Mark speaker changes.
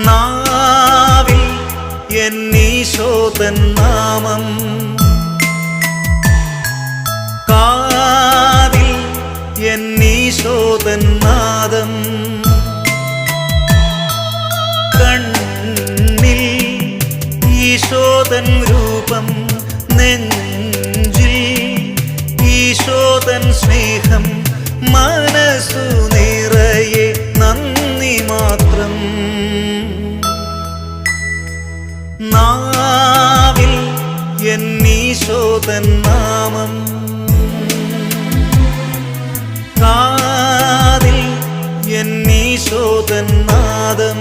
Speaker 1: നാവിൽ എന്നീശോതൻ നാമം, കാതിൽ എന്നീശോതൻ നാദം, കണ്ണിൽ ഈശോതൻ രൂപം, നെഞ്ചിൽ ഈശോതൻ സ്നേഹം, മനസ്സു നിറയെ നന്ദി മാത്രം. നാവിൽ എന്നീശോതൻ നാമം, കാതിൽ എന്നീശോതൻ നാദം.